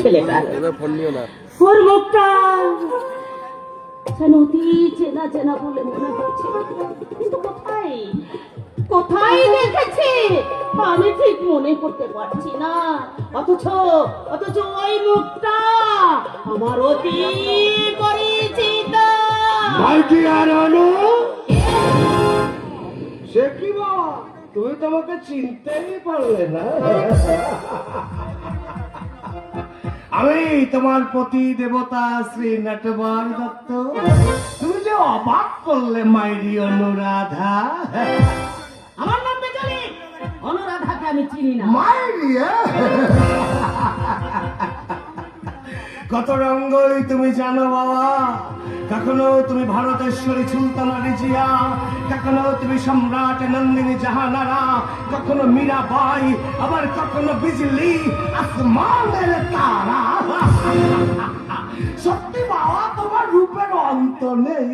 ছেলেটা ওর মুখটা যেন অতি চেনা চেনা বলে মনে হচ্ছে, কিন্তু কোথায় কোথায় দেখেছি আমি ঠিক মনে করতে পারছি না। অথচ অথচ ওই মুখটা আমার অতি পরিচিত। সে কি বাবা, তুমি তোমাকে চিনতেই পারলে না? আমি তোমার প্রতি দেবতা শ্রী নটবর দত্ত। তুমি যে অবাক করলে মাইরি অনুরাধা। আমার নাম বেচারি অনুরাধাকে আমি চিনি না। মাইরি কত রঙ্গই তুমি জানো বাবা। কখনো তুমি ভারতেশ্বরী সুলতানা রিজিয়া, কখনো তুমি সম্রাট নন্দিনী জাহানারা, কখনো মীরাবাই, আবার কখনো বিজলি আসমানের তারা। সত্যি বাবা, তোমার রূপের অন্ত নেই।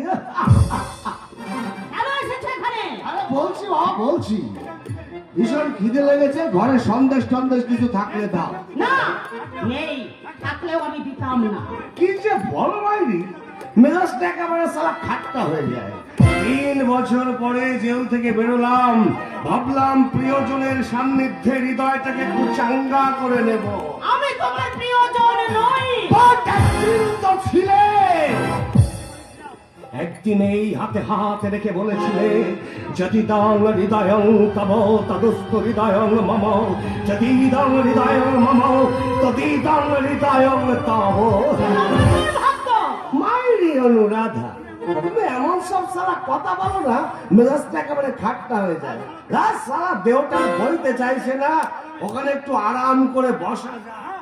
আরে বলছি বাবা, বলছি ভীষণ খিদে লেগেছে, ঘরে সন্দেশ টন্দেশ কিছু থাকলে দাও। না নেই, থাকলেও আমি দিতাম না। কি যে বলো মাইরি, মেজাজটা একেবারে সারা খাট্টা হয়ে যায়। 3 বছর পরে জেল থেকে বেরোলাম, ভাবলাম প্রিয়জনের সান্নিধ্যে হৃদয়টাকে একটু চাঙ্গা করে নেব। আমি তোমার প্রিয়জন নই। একদিন তো ছিলে, একদিন এই হাতে হাত রেখে বলেছিলে, যদি দং হৃদয়ং তব তদুস্ত হৃদয়ং মম, যদি দং হৃদয়ং মম তদি দং হৃদয়ং তব। মাইরি অনুরাধা, তুমি এমন সব সারা কথা বলো না, মেজাজটা একেবারে খাট্টা হয়ে যায়। রাত সারা দেহটা বলতে চাইছে না, ওখানে একটু আরাম করে বসা যায়।